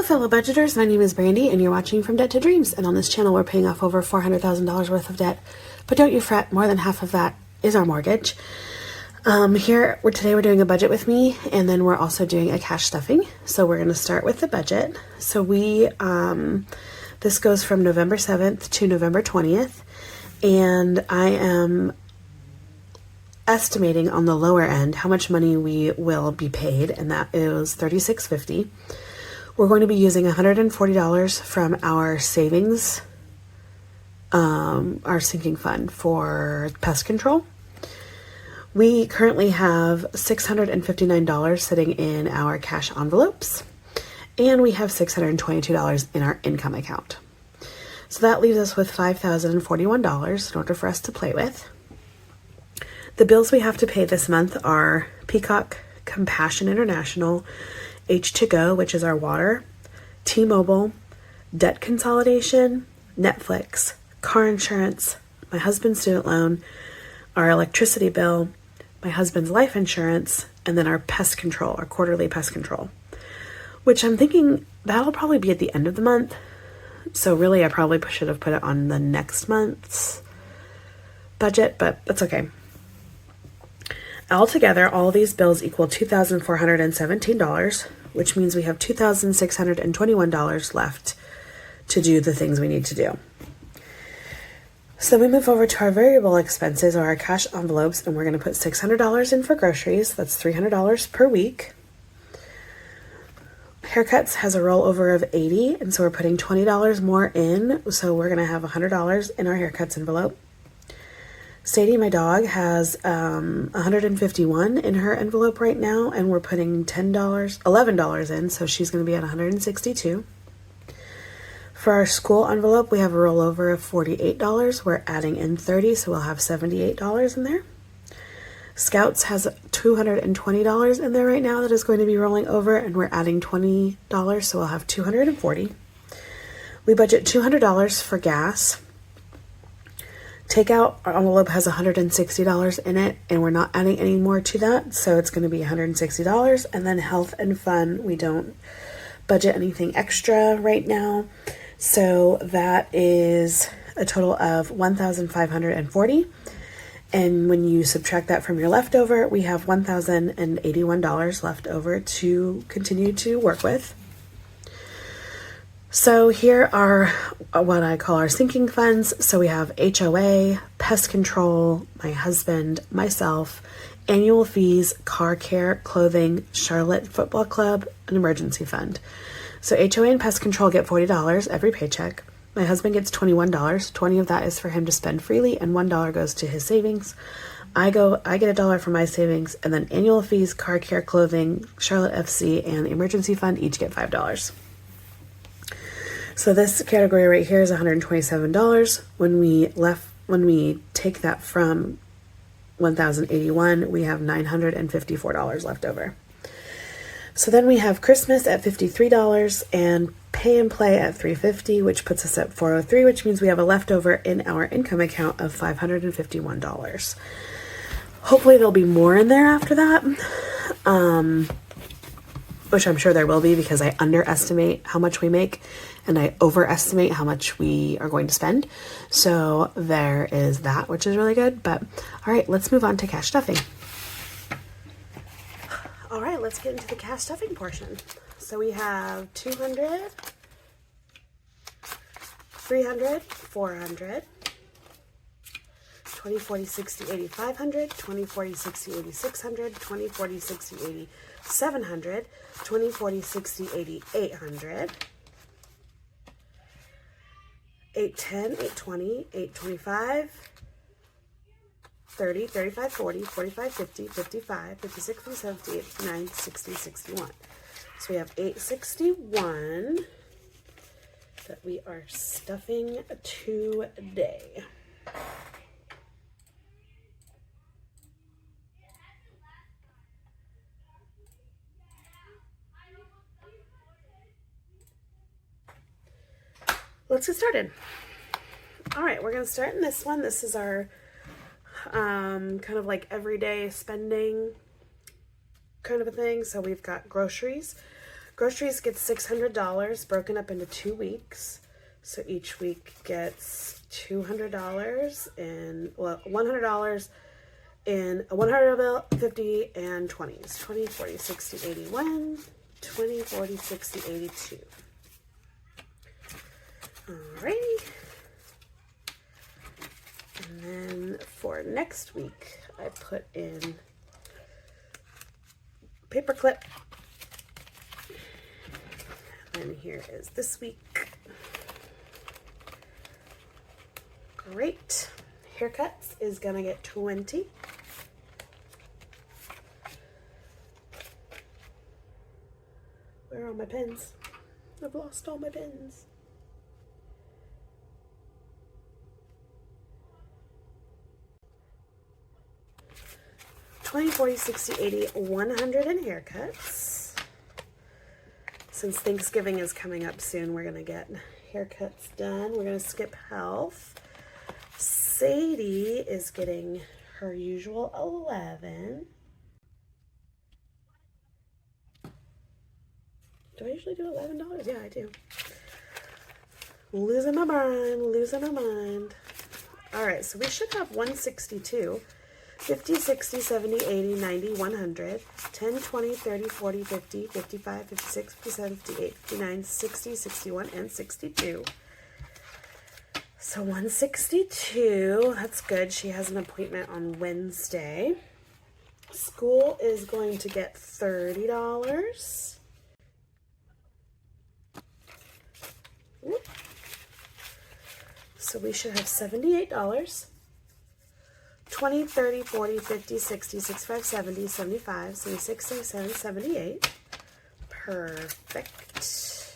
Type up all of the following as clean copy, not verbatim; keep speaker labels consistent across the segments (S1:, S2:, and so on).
S1: fellow budgeters, my name is Brandy and you're watching From Debt to Dreams, and on this channel we're paying off over $400,000 worth of debt, but don't you fret, more than half of that is our mortgage. Today we're doing a budget with me, and then we're also doing a cash stuffing. So we're going to start with the budget. So this goes from November 7th to November 20th, and I am estimating on the lower end how much money we will be paid, and that is $36.50. We're going to be using $140 from our savings, our sinking fund for pest control. We currently have $659 sitting in our cash envelopes, and we have $622 in our income account. So that leaves us with $5,041 in order for us to play with. The bills we have to pay this month are Peacock, Compassion International, H2Go, which is our water, T-Mobile, debt consolidation, Netflix, car insurance, my husband's student loan, our electricity bill, my husband's life insurance, and then our pest control, our quarterly pest control, which I'm thinking that'll probably be at the end of the month. So really, I probably should have put it on the next month's budget, but that's okay. Altogether, all of these bills equal $2,417, which means we have $2,621 left to do the things we need to do. So then we move over to our variable expenses, or our cash envelopes, and we're going to put $600 in for groceries. That's $300 per week. Haircuts has a rollover of $80, and so we're putting $20 more in, so we're going to have $100 in our haircuts envelope. Sadie, my dog, has $151 in her envelope right now, and we're putting $11 in, so she's going to be at $162. For our school envelope, we have a rollover of $48. We're adding in $30, so we'll have $78 in there. Scouts has $220 in there right now that is going to be rolling over, and we're adding $20, so we'll have $240. We budget $200 for gas. Takeout, our envelope has $160 in it, and we're not adding any more to that, so it's going to be $160. And then health and fun, we don't budget anything extra right now, so that is a total of $1,540. And when you subtract that from your leftover, we have $1,081 left over to continue to work with. So here are what I call our sinking funds. So we have HOA, pest control, my husband, myself, annual fees, car care, clothing, Charlotte Football Club, an emergency fund. So HOA and pest control get $40 every paycheck. My husband gets $21. $20 of that is for him to spend freely, and $1 goes to his savings. I get $1 from my savings, and then annual fees, car care, clothing, Charlotte FC, and the emergency fund each get $5. So this category right here is $127. When we take that from $1,081, we have $954 left over. So then we have Christmas at $53 and pay and play at $350, which puts us at $403, which means we have a leftover in our income account of $551. Hopefully there'll be more in there after that, which I'm sure there will be, because I underestimate how much we make and I overestimate how much we are going to spend. So there is that, which is really good. But all right, let's move on to cash stuffing. All right, let's get into the cash stuffing portion. So we have 200, 300, 400, 20, 40, 60, 80, 500, 20, 40, 60, 80, 600, 20, 40, 60, 80, 700, 20, 40, 60, 80, 800, 810, 820, 825, 30, 35, 40, 45, 50, 55, 56, 57, 58, 59, 60, 61. So we have 861 that we are stuffing today. Let's get started. All right, we're going to start in this one. This is our kind of like everyday spending kind of a thing. So we've got groceries. Groceries gets $600 broken up into 2 weeks. So each week gets $200 in, well, $100 in a 100 bill, 50 and 20s. 20, 40, 60, 81, 20, 40, 60, 82. Alrighty. And then for next week, I put in paperclip. And here is this week. Great. Haircuts is gonna get 20. Where are all my pens? I've lost all my pens. $20, $40, $60, $80, $100 in haircuts. Since Thanksgiving is coming up soon, we're gonna get haircuts done. We're gonna skip health. Sadie is getting her usual 11. Do I usually do $11? Yeah, I do. Losing my mind, losing my mind. All right, so we should have 162, 50, 60, 70, 80, 90, 100, 10, 20, 30, 40, 50, 55, 56, 57, 58, 59, 60, 61, and 62. So 162, that's good. She has an appointment on Wednesday. School is going to get $30. So we should have $78. 20, 30, 40, 50, 60, 65, 70, 75, 76, 77, 78. Perfect.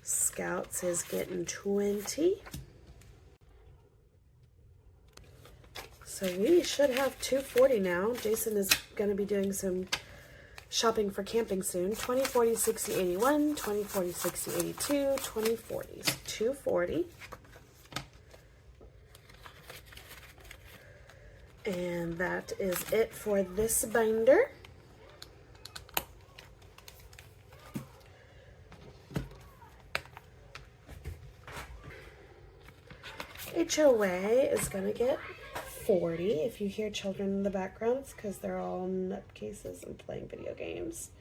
S1: Scouts is getting 20. So we should have 240 now. Jason is going to be doing some shopping for camping soon. 20, 40, 60, 81, 20, 40, 60, 82, 20, 40. 240. And that is it for this binder. HOA is going to get 40. If you hear children in the background, it's because they're all nutcases and playing video games.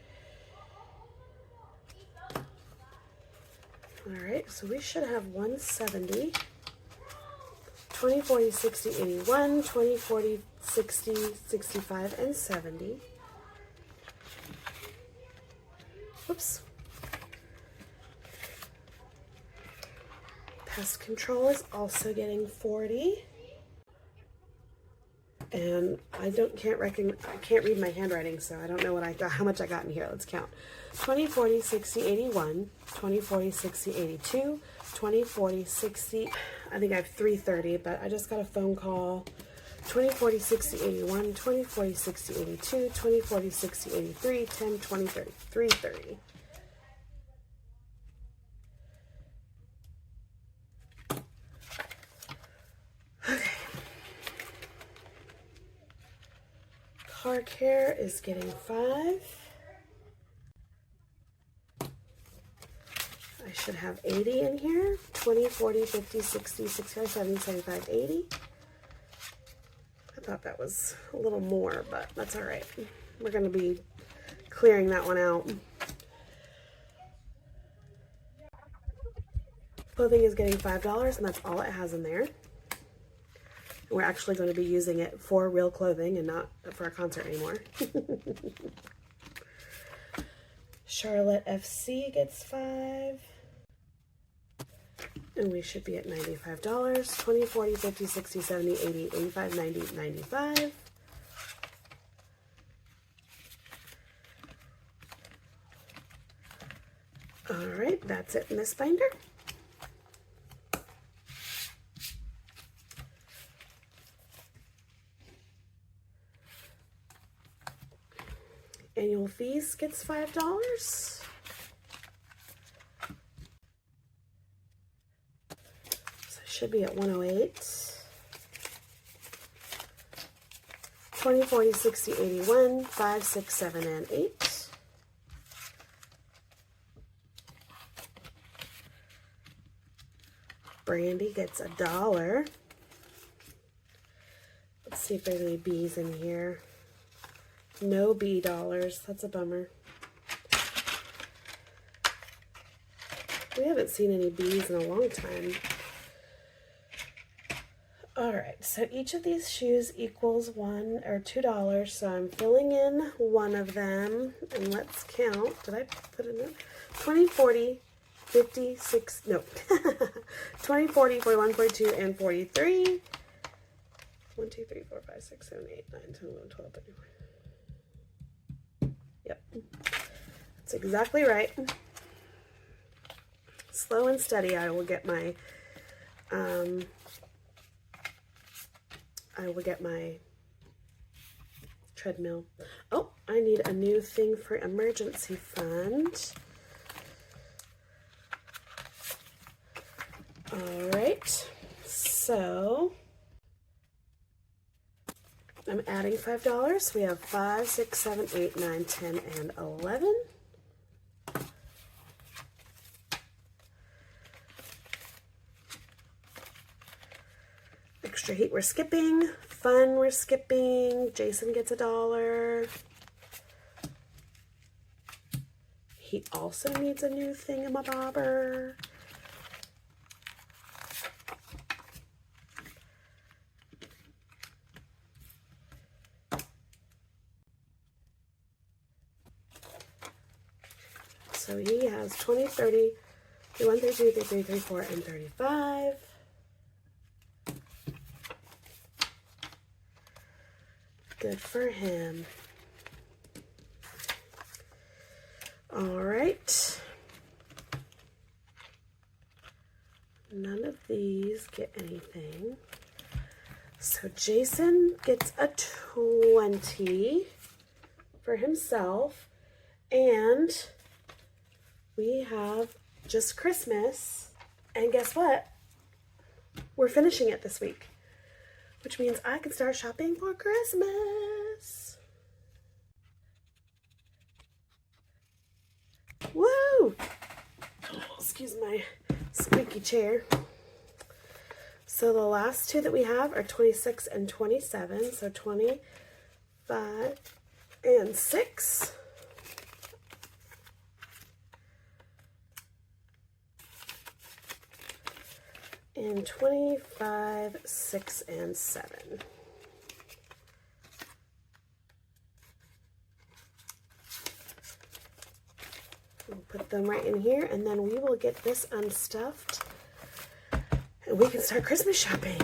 S1: Alright, so we should have 170. 20, 40, 60, 81, 20, 40, 60, 65, and 70. Whoops. Pest control is also getting 40. And I can't read my handwriting, so I don't know how much I got in here. Let's count. 20, 40, 60, 81, 20, 40, 60, 82, 20, 40, 60, I think I have 330, but I just got a phone call. 20, 40, 60, 81, 20, 40, 60, 82, 20, 40, 60, 83, 10, 20, 30, 330. Okay. Car care is getting 5. I should have 80 in here. 20, 40, 50, 60, 65, 70, 75, 80. I thought that was a little more, but that's all right. We're going to be clearing that one out. Clothing is getting $5, and that's all it has in there. We're actually going to be using it for real clothing and not for a concert anymore. Charlotte FC gets 5. And we should be at $95. 20, 40, 50, 60, 70, 80, 85, 90, 95. All right, that's it in this binder. Annual fees gets $5. Should be at 108. 20, 40, 60, 81, 5, 6, 7, and 8. Brandy gets $1. Let's see if there's any B's in here. No B dollars. That's a bummer. We haven't seen any B's in a long time. Alright, so each of these shoes equals $1 or $2, so I'm filling in one of them, and let's count. Did I put it in? 20, 40, 50, 6, no. 20, 40, 41, 42, and 43. 1, 2, 3, 4, 5, 6, 7, 8, 9, 10, 11, 12, 13. Yep. That's exactly right. Slow and steady, I will get my treadmill. Oh, I need a new thing for emergency fund. All right, so I'm adding $5. We have 5, 6, 7, 8, 9, 10, and 11. Extra heat we're skipping. Fun we're skipping. Jason gets $1. He also needs a new thingamabobber. So he has 20, 30, 31, 32, 33, 34, and 35. Good for him. All right. None of these get anything. So Jason gets a 20 for himself. And we have Just Christmas. And guess what? We're finishing it this week, which means I can start shopping for Christmas. Woo! Excuse my squeaky chair. So the last two that we have are 26 and 27. So 25 and 6. And 25, 6, and 7. We'll put them right in here, and then we will get this unstuffed, and we can start Christmas shopping.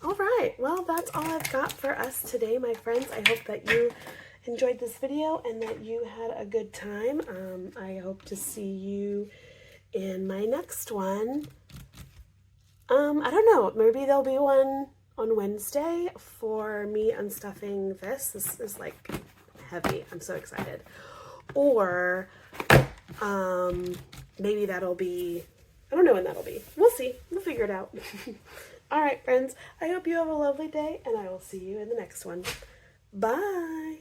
S1: All right, well, that's all I've got for us today, my friends. I hope that you enjoyed this video and that you had a good time. I hope to see you in my next one. I don't know, maybe there'll be one on Wednesday for me unstuffing this. This is like heavy. I'm so excited. Or maybe that'll be, I don't know when that'll be. We'll see. We'll figure it out. All right, friends, I hope you have a lovely day, and I will see you in the next one. Bye.